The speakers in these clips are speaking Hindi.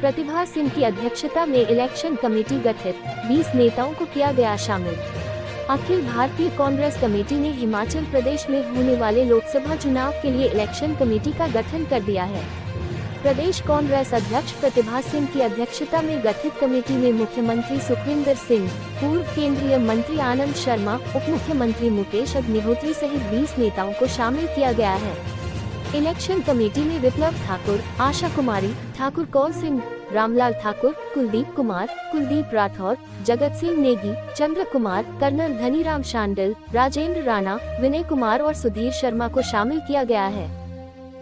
प्रतिभा सिंह की अध्यक्षता में इलेक्शन कमेटी गठित, 20 नेताओं को किया गया शामिल। अखिल भारतीय कांग्रेस कमेटी ने हिमाचल प्रदेश में होने वाले लोकसभा चुनाव के लिए इलेक्शन कमेटी का गठन कर दिया है। प्रदेश कांग्रेस अध्यक्ष प्रतिभा सिंह की अध्यक्षता में गठित कमेटी में मुख्यमंत्री सुखविंदर सिंह, पूर्व केंद्रीय मंत्री आनंद शर्मा, उप मुख्यमंत्री मुकेश अग्निहोत्री सहित 20 नेताओं को शामिल किया गया है। इलेक्शन कमेटी में विप्लव ठाकुर, आशा कुमारी, ठाकुर कौल सिंह, रामलाल ठाकुर, कुलदीप कुमार, कुलदीप राठौर, जगत सिंह नेगी, चंद्र कुमार, कर्नल धनीराम शांडिल, राजेंद्र राणा, विनय कुमार और सुधीर शर्मा को शामिल किया गया है।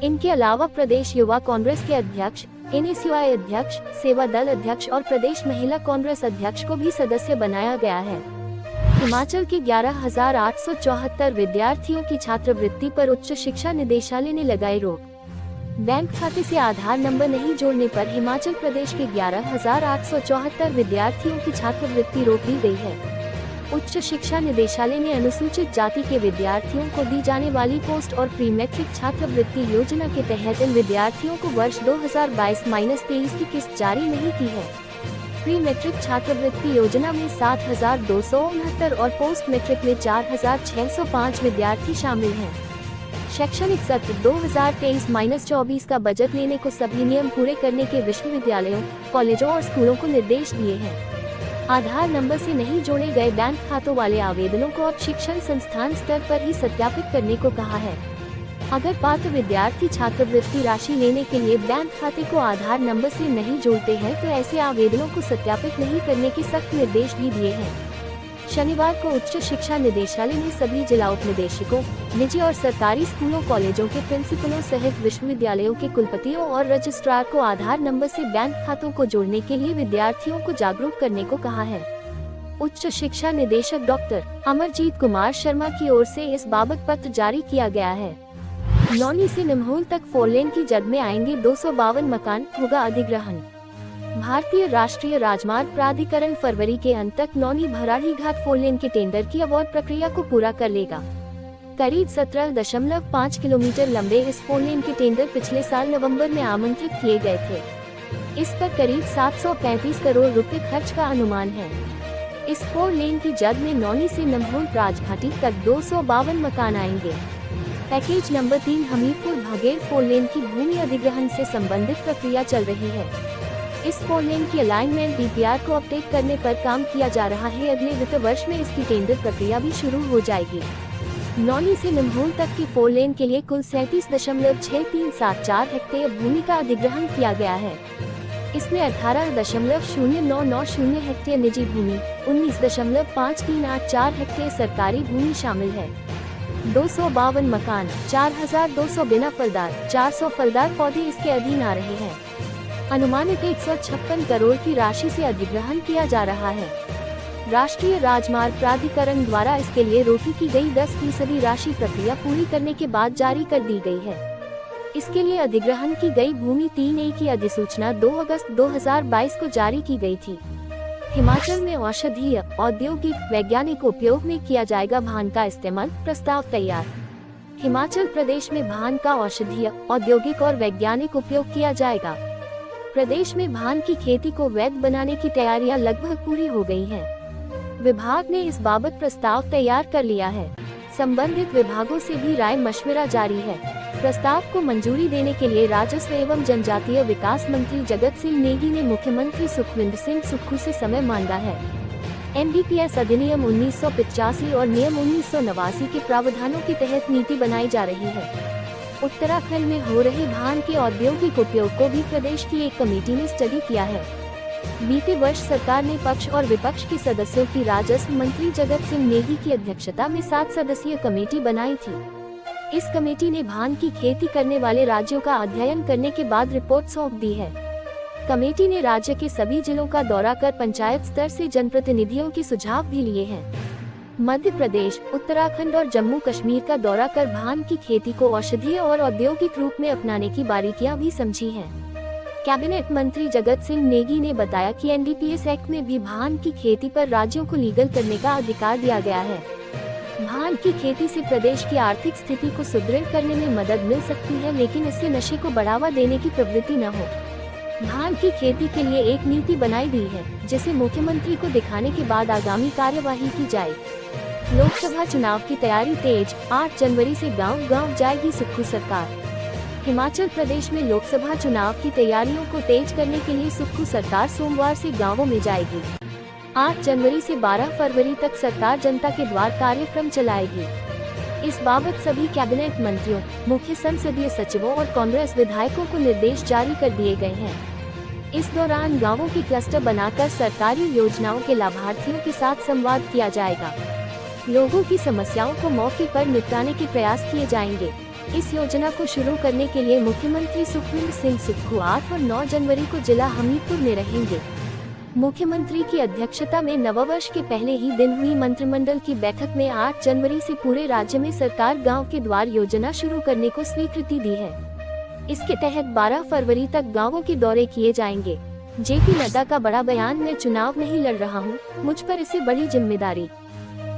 इनके अलावा प्रदेश युवा कांग्रेस के अध्यक्ष, NSUI अध्यक्ष, सेवा दल अध्यक्ष और प्रदेश महिला कांग्रेस अध्यक्ष को भी सदस्य बनाया गया है। हिमाचल के 11,874 विद्यार्थियों की छात्रवृत्ति पर उच्च शिक्षा निदेशालय ने लगाई रोक। बैंक खाते से आधार नंबर नहीं जोड़ने पर हिमाचल प्रदेश के 11,874 विद्यार्थियों की छात्रवृत्ति रोक दी गई है। उच्च शिक्षा निदेशालय ने अनुसूचित जाति के विद्यार्थियों को दी जाने वाली पोस्ट और प्री मैट्रिक छात्रवृत्ति योजना के तहत इन विद्यार्थियों को वर्ष 2022-23 की किस्त जारी नहीं की है। प्री मैट्रिक छात्रवृत्ति योजना में 7,269 और पोस्ट मैट्रिक में 4,605 विद्यार्थी शामिल हैं। शैक्षणिक सत्र 2023-24 का बजट लेने को सभी नियम पूरे करने के विश्वविद्यालयों, कॉलेजों और स्कूलों को निर्देश दिए हैं। आधार नंबर से नहीं जोड़े गए बैंक खातों वाले आवेदनों को अब शिक्षण संस्थान स्तर पर ही सत्यापित करने को कहा है। अगर पात्र विद्यार्थी छात्रवृत्ति राशि लेने के लिए बैंक खाते को आधार नंबर से नहीं जोड़ते हैं तो ऐसे आवेदनों को सत्यापित नहीं करने के सख्त निर्देश भी दिए हैं। शनिवार को उच्च शिक्षा निदेशालय ने सभी जिला उप निदेशकों, निजी और सरकारी स्कूलों कॉलेजों के प्रिंसिपलों सहित विश्वविद्यालयों के कुलपतियों और रजिस्ट्रार को आधार नंबर से बैंक खातों को जोड़ने के लिए विद्यार्थियों को जागरूक करने को कहा है। उच्च शिक्षा निदेशक डॉक्टर अमरजीत कुमार शर्मा की ओर से इस बाबत पत्र जारी किया गया है। नौनी से निम्होल तक 4 लेन की जद में आएंगे 252 मकान, होगा अधिग्रहण। भारतीय राष्ट्रीय राजमार्ग प्राधिकरण फरवरी के अंत तक नौनी भराड़ी घाट 4 लेन के टेंडर की अवार्ड प्रक्रिया को पूरा कर लेगा। करीब 17.5 किलोमीटर लंबे इस 4 लेन के टेंडर पिछले साल नवंबर में आमंत्रित किए गए थे। इस पर करीब 735 करोड़ रुपए खर्च का अनुमान है। इस 4 लेन की जद में नौनी से निम्होल राजघाटी तक 252 मकान आएंगे। पैकेज नंबर 3 हमीरपुर भागेड़ 4 लेन की भूमि अधिग्रहण से संबंधित प्रक्रिया चल रही है। इस 4 लेन की अलाइनमेंट DPR को अपडेट करने पर काम किया जा रहा है। अगले वित्त वर्ष में इसकी टेंडर प्रक्रिया भी शुरू हो जाएगी। नौनी से निम्होल तक की 4 लेन के लिए कुल 37.6374 हेक्टेयर भूमि का अधिग्रहण किया गया है। इसमें 18.0990 हेक्टेयर निजी भूमि, 19.5384 हेक्टेयर सरकारी भूमि शामिल है। 252 मकान, 4200 बिना फलदार, 400 फलदार पौधे इसके अधीन आ रहे हैं। अनुमानित 156 करोड़ की राशि से अधिग्रहण किया जा रहा है। राष्ट्रीय राजमार्ग प्राधिकरण द्वारा इसके लिए रोकी की गई 10% राशि प्रक्रिया पूरी करने के बाद जारी कर दी गई है। इसके लिए अधिग्रहण की गई भूमि 3A की अधिसूचना 2 अगस्त 2022 को जारी की गई थी। हिमाचल में औषधीय, औद्योगिक, वैज्ञानिक उपयोग में किया जाएगा भांग का इस्तेमाल, प्रस्ताव तैयार। हिमाचल प्रदेश में भांग का औषधीय, औद्योगिक और वैज्ञानिक उपयोग किया जाएगा। प्रदेश में भांग की खेती को वैध बनाने की तैयारियां लगभग पूरी हो गई हैं। विभाग ने इस बाबत प्रस्ताव तैयार कर लिया है। संबंधित विभागों से भी राय मशविरा जारी है। प्रस्ताव को मंजूरी देने के लिए राजस्व एवं जनजातीय विकास मंत्री जगत सिंह नेगी ने मुख्यमंत्री सुखविंदर सिंह सुक्खू से समय मांगा है। NDPS अधिनियम 1985 और नियम 1989 के प्रावधानों के तहत नीति बनाई जा रही है। उत्तराखंड में हो रहे भांग के औद्योगिक उपयोग को भी प्रदेश की एक कमेटी ने स्टडी किया है। बीते वर्ष सरकार ने पक्ष और विपक्ष के सदस्यों की राजस्व मंत्री जगत सिंह नेगी की अध्यक्षता में 7 सदस्यीय कमेटी बनाई थी। इस कमेटी ने भांग की खेती करने वाले राज्यों का अध्ययन करने के बाद रिपोर्ट सौंप दी है। कमेटी ने राज्य के सभी जिलों का दौरा कर पंचायत स्तर से जनप्रतिनिधियों के सुझाव भी लिए हैं। मध्य प्रदेश, उत्तराखंड और जम्मू कश्मीर का दौरा कर भांग की खेती को औषधीय और औद्योगिक रूप में अपनाने की बारीकियां भी समझी हैं। कैबिनेट मंत्री जगत सिंह नेगी ने बताया कि NDPS एक्ट में भी भांग की खेती पर राज्यों को लीगल करने का अधिकार दिया गया है। भांग की खेती से प्रदेश की आर्थिक स्थिति को सुदृढ़ करने में मदद मिल सकती है, लेकिन इससे नशे को बढ़ावा देने की प्रवृत्ति न हो। धान की खेती के लिए एक नीति बनाई गई है, जिसे मुख्यमंत्री को दिखाने के बाद आगामी कार्यवाही की जाए। लोकसभा चुनाव की तैयारी तेज, 8 जनवरी से गांव-गांव जाएगी सुक्खू सरकार। हिमाचल प्रदेश में लोकसभा चुनाव की तैयारियों को तेज करने के लिए सुक्खू सरकार सोमवार से गांवों में जाएगी। 8 जनवरी से 12 फरवरी तक सरकार जनता के द्वार कार्यक्रम चलाएगी। इस बाबत सभी कैबिनेट मंत्रियों, मुख्य संसदीय सचिवों और कांग्रेस विधायकों को निर्देश जारी कर दिए गए हैं। इस दौरान गांवों की क्लस्टर बनाकर सरकारी योजनाओं के लाभार्थियों के साथ संवाद किया जाएगा। लोगों की समस्याओं को मौके पर निपटाने के प्रयास किए जाएंगे। इस योजना को शुरू करने के लिए मुख्यमंत्री सुखविंदर सिंह सुक्खू 8 और 9 जनवरी को जिला हमीरपुर में रहेंगे। मुख्यमंत्री की अध्यक्षता में नववर्ष के पहले ही दिन हुई मंत्रिमंडल की बैठक में 8 जनवरी से पूरे राज्य में सरकार गांव के द्वार योजना शुरू करने को स्वीकृति दी है। इसके तहत 12 फरवरी तक गांवों के दौरे किए जाएंगे। जेपी नड्डा का बड़ा बयान, मैं चुनाव नहीं लड़ रहा हूं, मुझ पर इससे बड़ी जिम्मेदारी।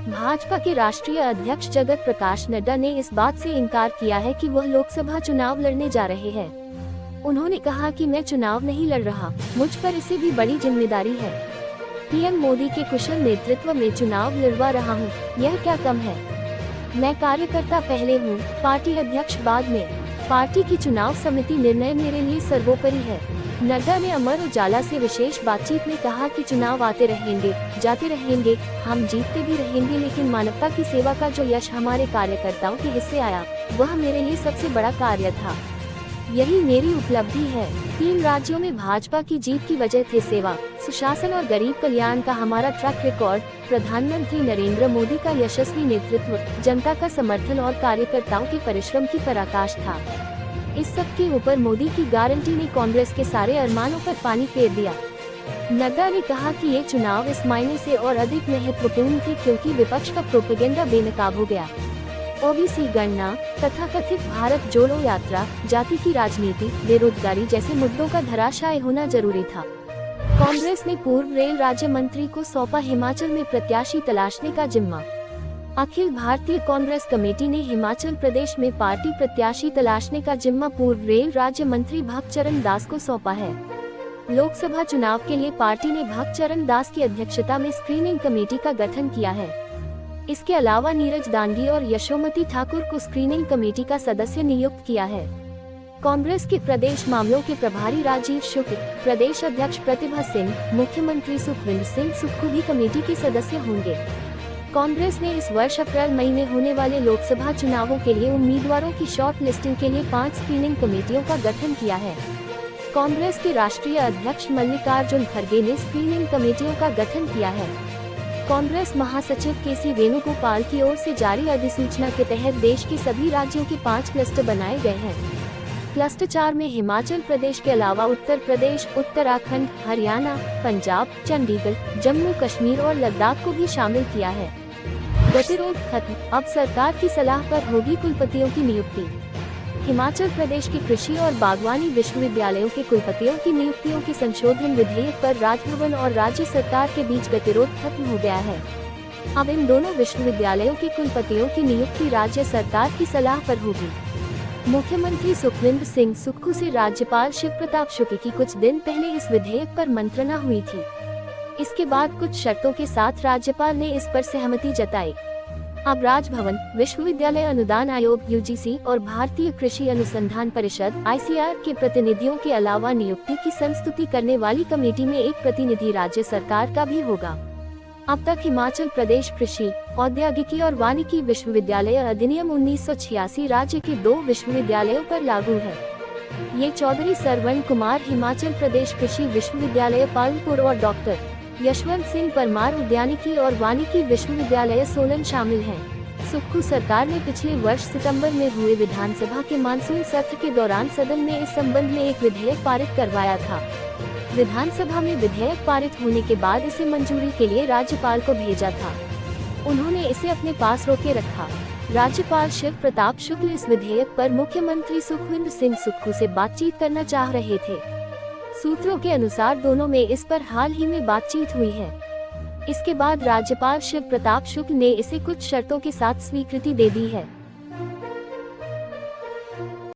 भाजपा के राष्ट्रीय अध्यक्ष जगत प्रकाश नड्डा ने इस बात से इनकार किया है कि वह लोकसभा चुनाव लड़ने जा रहे हैं। उन्होंने कहा कि मैं चुनाव नहीं लड़ रहा, मुझ पर इससे भी बड़ी जिम्मेदारी है। पीएम मोदी के कुशल नेतृत्व में चुनाव लड़वा रहा हूं, यह क्या कम है। मैं कार्यकर्ता पहले हूं, पार्टी अध्यक्ष बाद में। पार्टी की चुनाव समिति निर्णय मेरे लिए सर्वोपरि है। नड्डा ने अमर उजाला से विशेष बातचीत में कहा कि चुनाव आते रहेंगे, जाते रहेंगे, हम जीतते भी रहेंगे, लेकिन मानवता की सेवा का जो यश हमारे कार्यकर्ताओं के हिस्से आया, वह मेरे लिए सबसे बड़ा कार्य था। यही मेरी उपलब्धि है। 3 राज्यों में भाजपा की जीत की वजह थे सेवा, सुशासन और गरीब कल्याण का हमारा ट्रैक रिकॉर्ड, प्रधानमंत्री नरेंद्र मोदी का यशस्वी नेतृत्व, जनता का समर्थन और कार्यकर्ताओं के परिश्रम की पराकाष्ठा था। इस सब के ऊपर मोदी की गारंटी ने कांग्रेस के सारे अरमानों पर पानी फेर दिया। नड्डा ने कहा कि ये चुनाव इस मायने से और अधिक महत्वपूर्ण थे क्योंकि विपक्ष का प्रोपेगेंडा बेनकाब हो गया। ओबीसी गणना, तथाकथित भारत जोड़ो यात्रा, जाति की राजनीति, बेरोजगारी जैसे मुद्दों का धराशायी होना जरूरी था। कांग्रेस ने पूर्व रेल राज्य मंत्री को सौंपा हिमाचल में प्रत्याशी तलाशने का जिम्मा। अखिल भारतीय कांग्रेस कमेटी ने हिमाचल प्रदेश में पार्टी प्रत्याशी तलाशने का जिम्मा पूर्व रेल राज्य मंत्री भक्तचरण दास को सौंपा है। लोकसभा चुनाव के लिए पार्टी ने भक्तचरण दास की अध्यक्षता में स्क्रीनिंग कमेटी का गठन किया है। इसके अलावा नीरज दांडी और यशोमती ठाकुर को स्क्रीनिंग कमेटी का सदस्य नियुक्त किया है। कांग्रेस के प्रदेश मामलों के प्रभारी राजीव शुक्ल, प्रदेश अध्यक्ष प्रतिभा सिंह, मुख्यमंत्री सुखविंदर सिंह सुक्खू भी कमेटी के सदस्य होंगे। कांग्रेस ने इस वर्ष अप्रैल मई में होने वाले लोकसभा चुनावों के लिए उम्मीदवारों की शॉर्ट लिस्टिंग के लिए 5 स्क्रीनिंग कमेटियों का गठन किया है। कांग्रेस के राष्ट्रीय अध्यक्ष मल्लिकार्जुन खड़गे ने स्क्रीनिंग कमेटियों का गठन किया है। कांग्रेस महासचिव केसी वेणुगोपाल की ओर से जारी अधिसूचना के तहत देश के सभी राज्यों के 5 क्लस्टर बनाए गए हैं। क्लस्टर 4 में हिमाचल प्रदेश के अलावा उत्तर प्रदेश, उत्तराखंड, हरियाणा, पंजाब, चंडीगढ़, जम्मू कश्मीर और लद्दाख को भी शामिल किया है। गतिरोध खत्म, अब सरकार की सलाह पर होगी कुलपतियों की नियुक्ति। हिमाचल प्रदेश के कृषि और बागवानी विश्वविद्यालयों के कुलपतियों की नियुक्तियों के संशोधन विधेयक पर राजभवन और राज्य सरकार के बीच गतिरोध खत्म हो गया है। अब इन दोनों विश्वविद्यालयों के कुलपतियों की नियुक्ति राज्य सरकार की सलाह पर होगी। मुख्यमंत्री सुखविंदर सिंह सुक्खू से राज्यपाल शिव प्रताप शुक्ल की कुछ दिन पहले इस विधेयक पर मंत्रणा हुई थी। इसके बाद कुछ शर्तों के साथ राज्यपाल ने इस पर सहमति जताई। अब राजभवन, विश्वविद्यालय अनुदान आयोग (यूजीसी) और भारतीय कृषि अनुसंधान परिषद (आईसीआर) के प्रतिनिधियों के अलावा नियुक्ति की संस्तुति करने वाली कमेटी में एक प्रतिनिधि राज्य सरकार का भी होगा। अब तक हिमाचल प्रदेश कृषि, औद्योगिकी और वानिकी विश्वविद्यालय अधिनियम 1986 राज्य के 2 विश्वविद्यालयों पर लागू है। ये चौधरी सरवण कुमार हिमाचल प्रदेश कृषि विश्वविद्यालय पालमपुर और डॉक्टर यशवंत सिंह परमार उद्यानिकी और वानिकी विश्वविद्यालय सोलन शामिल हैं। सुक्खू सरकार ने पिछले वर्ष सितंबर में हुए विधानसभा के मानसून सत्र के दौरान सदन में इस संबंध में एक विधेयक पारित करवाया था। विधानसभा में विधेयक पारित होने के बाद इसे मंजूरी के लिए राज्यपाल को भेजा था। उन्होंने इसे अपने पास रोके रखा। राज्यपाल शिव प्रताप शुक्ल इस विधेयक पर मुख्यमंत्री सुखविंदर सिंह सुक्खू से बातचीत करना चाह रहे थे। सूत्रों के अनुसार दोनों में इस पर हाल ही में बातचीत हुई है। इसके बाद राज्यपाल शिव प्रताप शुक्ल ने इसे कुछ शर्तों के साथ स्वीकृति दे दी है।